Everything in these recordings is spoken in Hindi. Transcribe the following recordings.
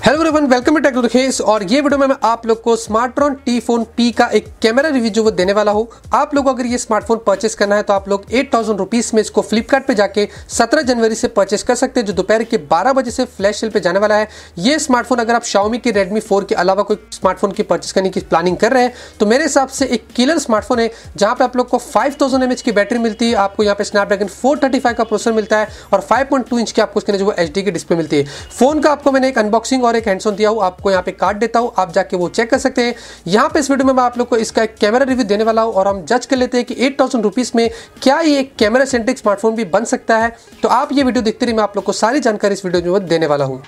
Hello everyone, welcome to techno Ruhez. और ये वीडियो में मैं आप लोग को स्मार्टरॉन t.phone P का एक कैमरा रिव्यू जो वो देने वाला हूँ। आप लोग अगर ये स्मार्टफोन परचेस करना है तो आप लोग 8000 रुपीज में इसको फ्लिपकार्ट पे जाके 17 जनवरी से परचेस कर सकते हैं, जो दोपहर के 12 बजे से फ्लैश सेल पे जाने वाला है। ये स्मार्टफोन अगर आप Xiaomi के Redmi 4 के अलावा कोई स्मार्टफोन की परचेस करने की प्लानिंग कर रहे हैं तो मेरे हिसाब से एक किलर स्मार्टफोन है, जहाँ पे आप लोग को 5000 mAh की बैटरी मिलती है, आपको यहाँ पे स्नैपड्रैगन 435 का प्रोसेसर मिलता है और 5.2 इंच की आपको इसके जो HD की डिस्प्ले मिलती है। फोन का आपको मैंने एक अनबॉक्सिंग और एक हैंड्स ऑन दिया हूँ, आपको यहाँ पे कार्ड देता हूँ, आप जाके वो चेक कर सकते हैं। यहाँ पे इस वीडियो में मैं आप लोग को इसका एक कैमरा रिव्यू देने वाला हूँ और हम जज कर लेते हैं कि 8000 रुपीज में क्या ये एक कैमरा सेंट्रिक स्मार्टफोन भी बन सकता है। तो आप ये वीडियो देखते रहिए, मैं आप लोग को सारी जानकारी इस वीडियो में देने वाला हूँ।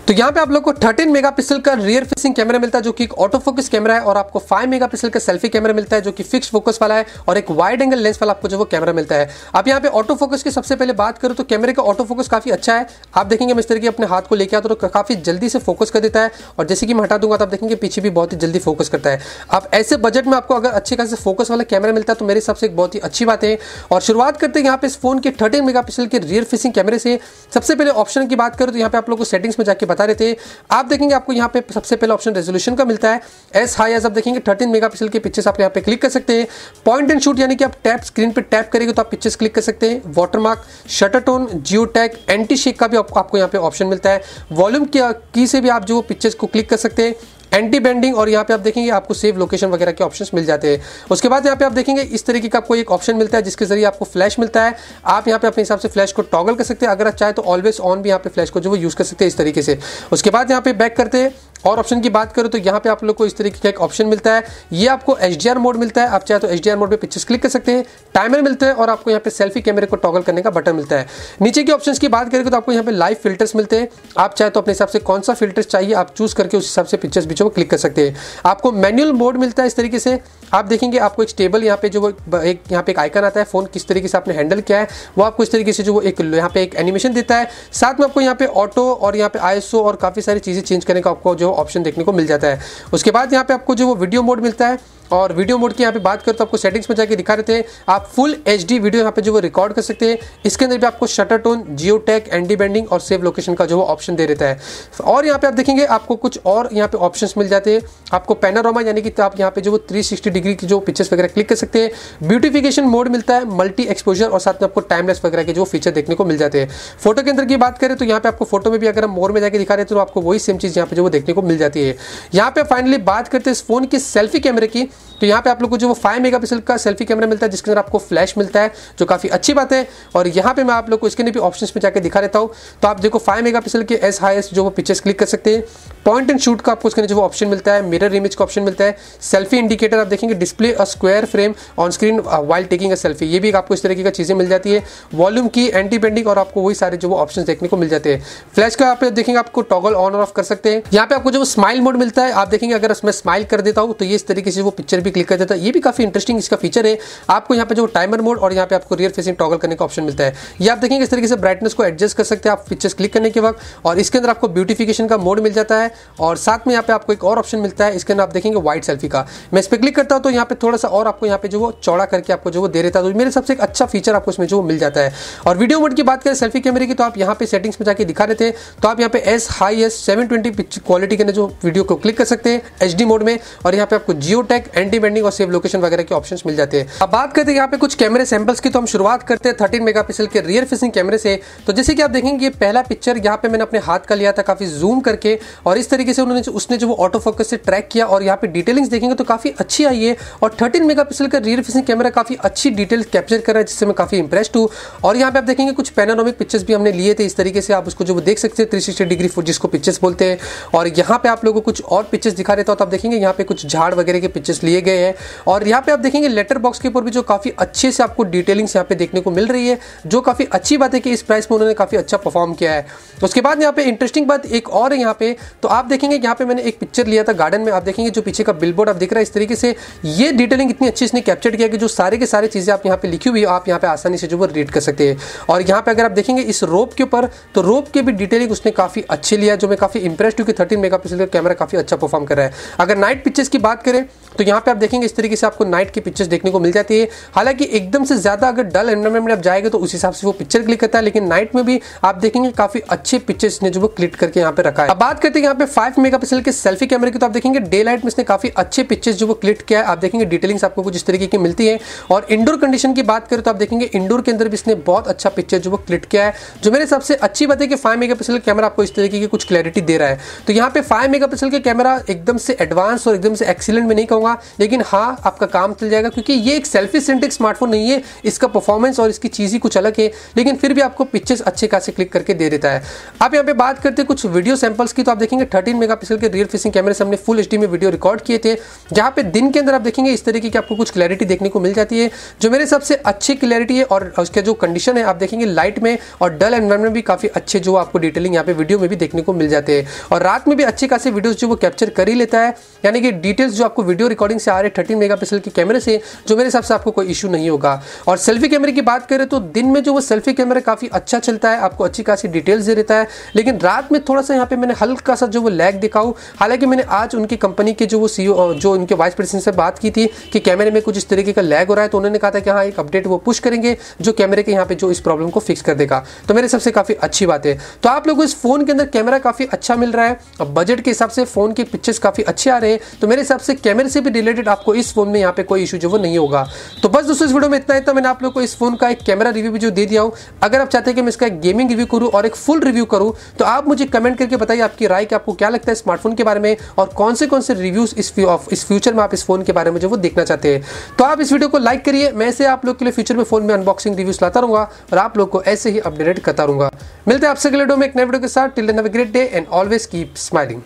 तो यहाँ पे आप लोग को 13 मेगापिक्सल का रियर फेसिंग कैमरा मिलता है जो कि एक ऑटो फोकस कैमरा है, और आपको 5 मेगापिक्सल का सेल्फी कैमरा मिलता है जो कि फिक्स फोकस वाला है, और एक वाइड एंगल लेंस वाला आपको जो वो कैमरा मिलता है। अब यहाँ पे ऑटो फोकस की सबसे पहले बात करूँ तो कैमरे का ऑटो फोकस काफी अच्छा है। आप देखेंगे मैं इस तरीके अपने हाथ को लेके आता तो काफी जल्दी से फोकस कर देता है, और जैसे कि मैं हटा दूंगा तो आप देखेंगे पीछे भी बहुत ही जल्दी फोकस करता है। अब ऐसे बजट में आपको अगर अच्छे खासे फोकस वाला कैमरा मिलता है तो मेरे हिसाब से एक बहुत ही अच्छी बात है। और शुरुआत करते हैं यहाँ पे इस फोन के 13 मेगापिक्सल के रियर फेसिंग कैमरे से। सबसे पहले ऑप्शन की बात करूँ तो यहाँ पे आप लोग को सेटिंग्स में जाके बता देते हैं। आप देखेंगे आपको यहाँ पे सबसे पहले ऑप्शन रेजोल्यूशन का मिलता है, एस हाई एज। आप देखेंगे 13 मेगापिक्सल के पिक्चर्स आप यहाँ पे क्लिक कर सकते हैं। पॉइंट एंड शूट यानी कि आप टैप स्क्रीन पे टैप करेंगे तो आप पिक्चर्स क्लिक कर सकते हैं। Watermark, shutter tone, geo tag, anti shake का भी आपको यहाँ पे ऑप्शन मिलता है। वॉल्यूम की से भी आप जो पिक्चर्स को क्लिक कर सकते हैं। एंटी बेंडिंग, और यहाँ पे आप देखेंगे आपको सेव लोकेशन वगैरह के ऑप्शंस मिल जाते हैं। उसके बाद यहाँ पे आप देखेंगे इस तरीके का आपको एक ऑप्शन मिलता है जिसके जरिए आपको फ्लैश मिलता है। आप यहाँ पे अपने हिसाब से फ्लैश को टॉगल कर सकते हैं, अगर आप चाहे तो ऑलवेज ऑन भी यहाँ पे फ्लैश को जो वो यूज कर सकते हैं इस तरीके से। उसके बाद यहाँ पे बैक करते हैं और ऑप्शन की बात करूँ तो यहाँ पे आप लोग को इस तरीके का एक ऑप्शन मिलता है। ये आपको HDR मोड मिलता है, आप चाहे तो HDR मोड पे पिक्चर्स क्लिक कर सकते हैं। टाइमर मिलता है और आपको यहाँ पे सेल्फी कैमरे को टॉगल करने का बटन मिलता है। नीचे के ऑप्शंस की बात करेंगे तो आपको यहाँ पे लाइव फिल्टर्स मिलते हैं, आप चाहे तो अपने हिसाब से कौन सा फिल्टर्स चाहिए आप चूज करके उस हिसाब से पिक्चर्स भी जो क्लिक कर सकते हैं। आपको मैनुअल मोड मिलता है इस तरीके से। आप देखेंगे आपको एक स्टेबल यहाँ पे जो वो एक यहाँ पे एक आइकन आता है, फोन किस तरीके से आपने हैंडल किया है वो आपको इस तरीके से जो वो एक यहाँ पे एक एनिमेशन देता है। साथ में आपको यहाँ पे ऑटो और यहाँ पे ISO और काफी सारी चीजें चेंज करने का आपको जो ऑप्शन देखने को मिल जाता है। उसके बाद यहाँ पे आपको जो वो वीडियो मोड मिलता है, और वीडियो मोड की यहाँ पे बात करें तो आपको सेटिंग्स में जाके दिखा देते हैं। आप फुल HD वीडियो यहाँ पे जो वो रिकॉर्ड कर सकते हैं। इसके अंदर भी आपको shutter tone, geo tag, anti bending और सेव लोकेशन का जो वो ऑप्शन दे देता है। और यहाँ पे आप देखेंगे आपको कुछ और यहाँ पे ऑप्शंस मिल जाते हैं। आपको पैनोरामा यानी कि आप यहाँ पे जो वो 360 डिग्री की जो पिक्चर्स वगैरह क्लिक कर सकते हैं। ब्यूटिफिकेशन मोड मिलता है, मल्टी एक्सपोजर, और साथ में आपको टाइमलेस वगैरह के जो फीचर देखने को मिल जाते हैं। फोटो के अंदर की बात करें तो यहाँ पे आपको फोटो में भी अगर हम मोर में जाके दिखा रहे तो आपको वही सेम चीज यहाँ पे जो वो देखने को मिल जाती है। यहाँ पे फाइनली बात करते हैं इस फोन की सेल्फी कैमरे की, तो यहाँ पे आप लोग को जो वो 5 मेगापिक्सल का सेल्फी कैमरा मिलता है जिसके अंदर आपको फ्लैश मिलता है जो काफी अच्छी बात है। और यहाँ पे मैं आप लोग को इसके भी ऑप्शंस में जाकर दिखा देता हूँ। तो आप देखो 5 मेगापिक्सल के एस हाईएस्ट जो वो पिक्चर्स क्लिक कर सकते हैं। पॉइंट एंड शूट का आपको इसके जो वो ऑप्शन मिलता है। मिरर इमेज का ऑप्शन मिलता है। सेल्फी इंडिकेटर आप देखेंगे, display a square frame on screen while taking a selfie, ये भी आपको इस तरीके का चीजें मिल जाती है। वॉल्यूम की, एंटी बेंडिंग, और आपको वही सारे जो वो ऑप्शन देखने को मिल जाते हैं। फ्लैश का आप देखेंगे आपको टॉगल ऑन और ऑफ कर सकते हैं। यहाँ पे आपको जो स्माइल मोड मिलता है, आप देखेंगे अगर मैं स्माइल कर देता हूँ तो ये इस तरीके से वो पिक्चर भी क्लिक कर देता है। ये भी काफी इंटरेस्टिंग इसका फीचर है। आपको यहाँ पे जो टाइमर मोड और यहाँ पे आपको रियर फेसिंग टॉगल करने का ऑप्शन मिलता है। ये आप देखेंगे इस तरीके से ब्राइटनेस को एडजस्ट कर सकते हैं आप पिक्चर्स क्लिक करने के वक्त, और इसके अंदर आपको ब्यूटिफिकेशन का मोड मिल जाता है। और साथ में यहाँ पे आपको एक और ऑप्शन मिलता है, इसके अंदर आप देखेंगे वाइड सेल्फी का। मैं इस पे क्लिक करता हूँ तो यहाँ पे थोड़ा सा और आपको यहाँ पे जो वो चौड़ा करके आपको जो वो दे देता है, तो मेरे सबसे एक अच्छा फीचर आपको इसमें जो मिल जाता है। और वीडियो मोड की बात करें सेल्फी कैमरे की तो आप यहाँ पे सेटिंग्स में जाके दिखा देते हैं, तो आप यहाँ पे एस हाई एस 720 क्वालिटी के जो वीडियो को क्लिक कर सकते हैं HD मोड में, और यहाँ पे आपको जियो टैग, एंटी बेंडिंग और सेव लोकेशन वगैरह के ऑप्शंस मिल जाते हैं। अब बात करते हैं यहाँ पे कुछ कैमरे सैंपल्स की, तो हम शुरुआत करते हैं 13 मेगापिक्सल के रियर फेसिंग कैमरे से। तो जैसे कि आप देखेंगे ये पहला पिक्चर यहाँ पे मैंने अपने हाथ का लिया था काफी जूम करके, और इस तरीके से उसने जो वो ऑटो फोकस से ट्रैक किया, और यहाँ पे डिटेलिंग्स देखेंगे तो काफी अच्छी आई है। और 13 मेगापिक्सल का रियर फेसिंग कैमरा काफी अच्छी डिटेल कैप्चर कर रहा है, जिससे मैं काफी इंप्रेस्ड हूँ। और यहाँ पे आप देखेंगे कुछ पैनोरामिक पिक्चर्स भी हमने लिए थे, इस तरीके से आप उसको जो वो देख सकते हैं 360 डिग्री जिसको पिक्चर्स बोलते हैं। और यहाँ पे आप लोगों को कुछ और पिक्चर्स दिखा देता हूँ, तो आप देखेंगे यहाँ पे कुछ झाड़ वगैरह के पिक्चर्स लिए गए हैं। और यहाँ पे आप देखेंगे लेटर बॉक्स के ऊपर भी जो काफी अच्छे से आपको डिटेलिंग्स यहाँ पे देखने को मिल रही है, जो काफी अच्छी बात है कि इस प्राइस में उन्होंने काफी अच्छा परफॉर्म किया है। उसके बाद यहाँ पे इंटरेस्टिंग बात एक और है यहाँ पे, तो आप देखेंगे यहाँ पे मैंने एक पिक्चर लिया था गार्डन में। आप देखेंगे जो पीछे का बिलबोर्ड आप दिख रहा है इस तरीके से, ये डिटेलिंग इतनी अच्छी इसने कैप्चर किया कि जो सारे के सारे चीजें आप यहाँ पे लिखी हुई आप यहाँ पे आसानी से जो वो रीड कर सकते हैं। और यहाँ पे अगर आप देखेंगे इस रोप के ऊपर, तो रोप के भी डिटेलिंग उसने काफी अच्छी लिया, जो मैं काफी इंप्रेस्ड हूँ कि 13 मेगापिक्सल का कैमरा काफी अच्छा परफॉर्म कर रहा है। अगर नाइट पिक्चर्स की बात करें तो यहाँ पे आप देखेंगे इस तरीके से आपको नाइट की पिक्चर्स देखने को मिल जाती है। हालांकि एकदम से ज्यादा अगर डल एनवायरनमेंट में आप जाएंगे तो उस हिसाब से वो पिक्चर क्लिक करता है, लेकिन नाइट में भी आप देखेंगे काफी अच्छे पिक्चर्स ने जो वो क्लिक करके यहाँ पे रखा है। अब बात करते हैं यहाँ पे 5 मेगापिक्सल के सेल्फी कैमरे की, तो आप देखेंगे डे लाइट में इसने काफी अच्छे पिक्चर्स जो वो क्लिक किया है। आप देखेंगे डिटेलिंग्स आपको कुछ इस तरीके की मिलती है। और इंडोर कंडीशन की बात करें तो आप देखेंगे इंडोर के अंदर भी इसने बहुत अच्छा पिक्चर जो वो क्लिक किया है। जो मेरे सबसे अच्छी बात है कि 5 मेगापिक्सल कैमरा आपको इस तरीके की कुछ क्लैरिटी दे रहा है। तो यहाँ पे 5 मेगापिक्सल के कैमरा एकदम से एडवांस और एकदम से एक्सीलेंट में नहीं कहूंगा, लेकिन हाँ आपका काम चल जाएगा, क्योंकि ये एक सेल्फी सेंट्रिक स्मार्टफोन नहीं है। इसका परफॉर्मेंस और इसकी चीज ही कुछ अलग है, लेकिन फिर भी आपको पिक्चर्स अच्छे खासे क्लिक करके दे देता है। आप यहाँ पे बात करते हैं कुछ वीडियो सैंपल्स की, तो आप देखेंगे 13 मेगापिक्सल के रियर फेसिंग कैमरे से हमने फुल एचडी में वीडियो रिकॉर्ड किए थे, जहां पे दिन के अंदर आप देखेंगे इस तरीके की आपको कुछ क्लैरिटी देखने को मिल जाती है, जो मेरे सबसे अच्छी क्लैरिटी है। और उसके जो कंडीशन है आप देखेंगे लाइट में और डल एनवायरनमेंट भी काफी अच्छे जो आपको डिटेलिंग यहाँ पे वीडियो में भी देखने को मिल जाते हैं। और रात में भी अच्छे खासे वीडियोस जो वो कैप्चर कर ही लेता है, यानी कि डिटेल्स जो आपको वीडियो रिकॉर्डिंग से आ रहे 13 मेगापिक्सल के कैमरे से, जो मेरे हिसाब से आपको कोई इशू नहीं होगा। और सेल्फी कैमरे की बात करें तो दिन में जो वो सेल्फी कैमरा काफी अच्छा चलता है, आपको अच्छी खासी डिटेल्स दे देता है, लेकिन रात में थोड़ा सा यहाँ पे मैंने हल्का सा जो वो लैग दिखाऊं। हालांकि मैंने आज उनकी कंपनी के जो वो सीईओ जो उनके वाइस प्रेसिडेंट से बात की थी कि कैमरे में कुछ इस तरीके का लैग हो रहा है, तो उन्होंने कहा था कि हाँ एक अपडेट वो पुश करेंगे जो कैमरे के यहाँ पे जो इस प्रॉब्लम को फिक्स कर देगा। तो मेरे सबसे काफी अच्छी बात है। तो आप लोगों को इस फोन के अंदर कैमरा काफी अच्छा मिल रहा है, और बजट के हिसाब से फोन के पिक्चर्स काफी अच्छे आ रहे हैं, तो मेरे हिसाब से कैमरे से भी रिलेटेड आपको इस फोन में यहाँ पे कोई इशू जो वो नहीं होगा। तो बस दोस्तों इस वीडियो में इतना ही था। मैंने आप लोग को इस फोन का एक कैमरा रिव्यू भी जो दे दिया हूँ। अगर आप चाहते हैं कि मैं इसका एक गेमिंग रिव्यू करूँ और एक फुल रिव्यू करूँ, तो आप मुझे कमेंट करके बताइए आपकी राय कि आपको क्या लगता है स्मार्टफोन के बारे में, और कौन से रिव्यूज इस फ्यूचर में आप इस फोन के बारे में जो वो देखना चाहते हैं। तो आप इस वीडियो को लाइक करिए। मैं ऐसे आप लोग के लिए फ्यूचर में फोन में अनबॉक्सिंग रिव्यूज लाता रहूंगा और आप लोग को ऐसे ही अपडेट करता रहूंगा। मिलते हैं आपसे अगले वीडियो में एक नए वीडियो के साथ। Till then have a great day and always keep smiling.